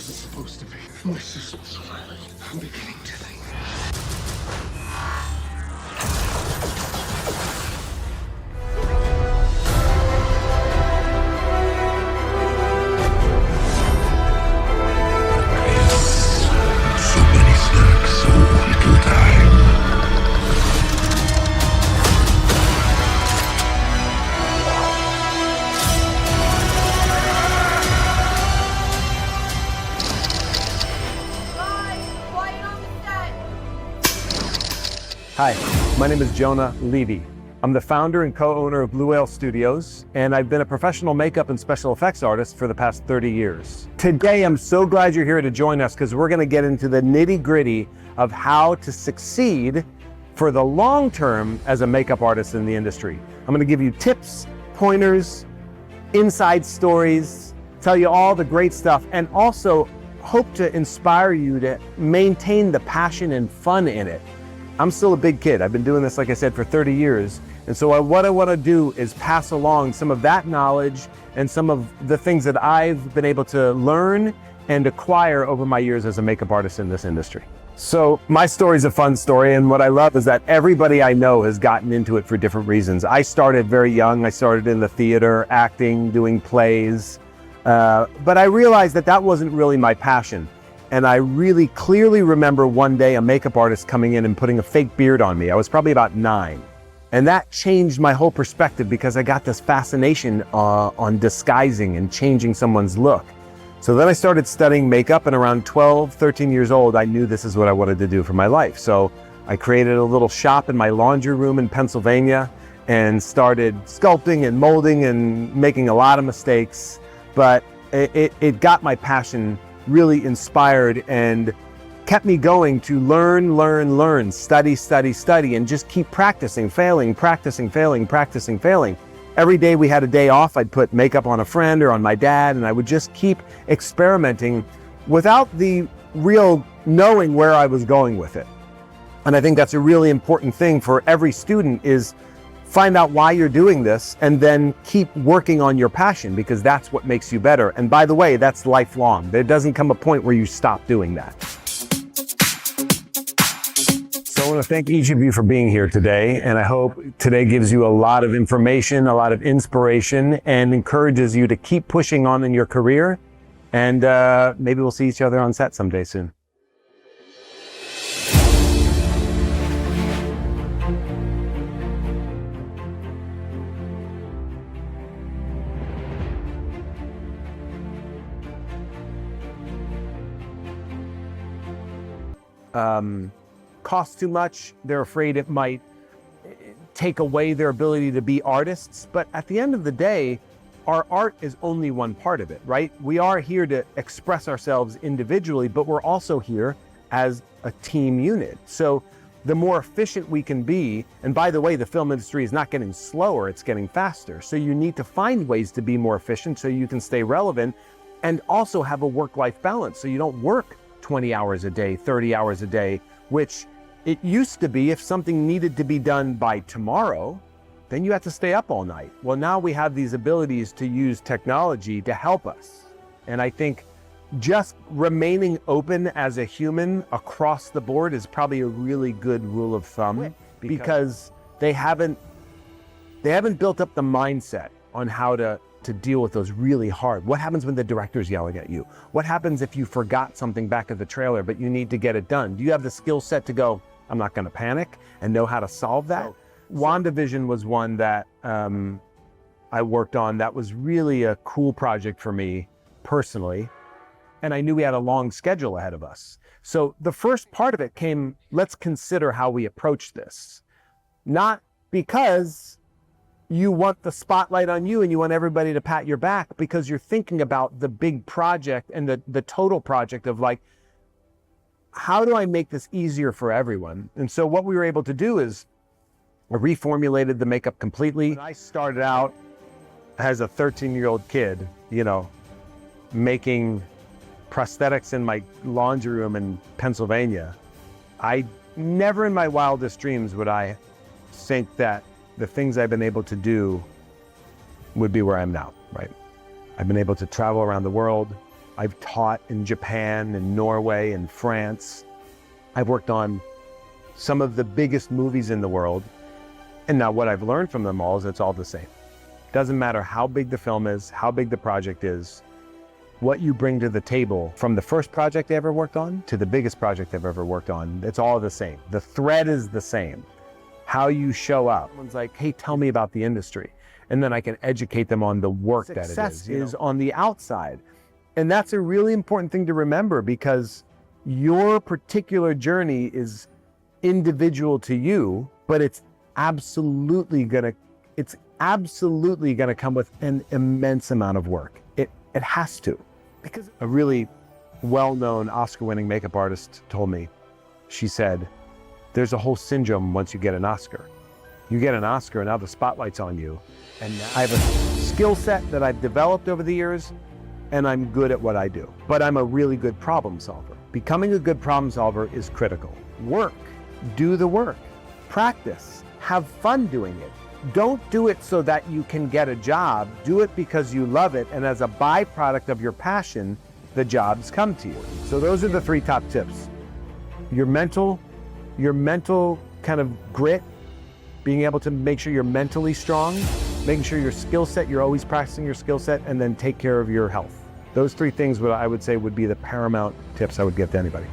wasn't supposed to be. My system's failing. I'm beginning to think. So many snacks, so little time. Hi, my name is Jonah Levy. I'm the founder and co-owner of Blue Whale Studios, and I've been a professional makeup and special effects artist for the past 30 years. Today, I'm so glad you're here to join us because we're gonna get into the nitty-gritty of how to succeed for the long term as a makeup artist in the industry. I'm gonna give you tips, pointers, inside stories, tell you all the great stuff, and also hope to inspire you to maintain the passion and fun in it. I'm still a big kid. I've been doing this, like I said, for 30 years. And so what I want to do is pass along some of that knowledge and some of the things that I've been able to learn and acquire over my years as a makeup artist in this industry. So my story is a fun story, and what I love is that everybody I know has gotten into it for different reasons. I started very young. I started in the theater, acting, doing plays, but I realized that that wasn't really my passion. And I really clearly remember one day a makeup artist coming in and putting a fake beard on me. I was probably about 9. And that changed my whole perspective because I got this fascination on disguising and changing someone's look. So then I started studying makeup, and around 12, 13 years old, I knew this is what I wanted to do for my life. So I created a little shop in my laundry room in Pennsylvania and started sculpting and molding and making a lot of mistakes. But it got my passion really inspired and kept me going to learn, study, and just keep practicing, failing. Every day we had a day off, I'd put makeup on a friend or on my dad, and I would just keep experimenting without the real knowing where I was going with it. And I think that's a really important thing for every student is find out why you're doing this and then keep working on your passion, because that's what makes you better. And by the way, that's lifelong. There doesn't come a point where you stop doing that. So I want to thank each of you for being here today. And I hope today gives you a lot of information, a lot of inspiration, and encourages you to keep pushing on in your career. And maybe we'll see each other on set someday soon. Costs too much. They're afraid it might take away their ability to be artists. But at the end of the day, our art is only one part of it, right? We are here to express ourselves individually, but we're also here as a team unit. So the more efficient we can be, and by the way, the film industry is not getting slower, it's getting faster. So you need to find ways to be more efficient so you can stay relevant and also have a work-life balance so you don't work 20 hours a day, 30 hours a day, which it used to be if something needed to be done by tomorrow, then you have to stay up all night. Well, now we have these abilities to use technology to help us. And I think just remaining open as a human across the board is probably a really good rule of thumb because they haven't built up the mindset on how to deal with those really hard. What happens when the director's yelling at you? What happens if you forgot something back at the trailer, but you need to get it done? Do you have the skill set to go, I'm not gonna panic, and know how to solve that? WandaVision was one that I worked on that was really a cool project for me personally. And I knew we had a long schedule ahead of us. So the first part of it came, let's consider how we approach this. Not because you want the spotlight on you and you want everybody to pat your back, because you're thinking about the big project and the total project of like, how do I make this easier for everyone? And so what we were able to do is I reformulated the makeup completely. When I started out as a 13-year-old kid, making prosthetics in my laundry room in Pennsylvania, I never in my wildest dreams would I think that the things I've been able to do would be where I am now, right? I've been able to travel around the world, I've taught in Japan and Norway and France. I've worked on some of the biggest movies in the world. And now what I've learned from them all is it's all the same. Doesn't matter how big the film is, how big the project is, what you bring to the table from the first project I ever worked on to the biggest project I've ever worked on, it's all the same. The thread is the same. How you show up. Someone's like, hey, tell me about the industry. And then I can educate them on the work that it is. Success is on the outside. And that's a really important thing to remember, because your particular journey is individual to you, but it's absolutely gonna come with an immense amount of work. It has to. Because a really well-known Oscar-winning makeup artist told me, she said, there's a whole syndrome once you get an Oscar. You get an Oscar and now the spotlight's on you. And I have a skill set that I've developed over the years, and I'm good at what I do. But I'm a really good problem solver. Becoming a good problem solver is critical. Work, do the work, practice, have fun doing it. Don't do it so that you can get a job. Do it because you love it, and as a byproduct of your passion, the jobs come to you. So those are the 3 top tips. Your mental kind of grit, being able to make sure you're mentally strong, making sure your skill set, you're always practicing your skill set, and then take care of your health. Those 3 things I would say would be the paramount tips I would give to anybody.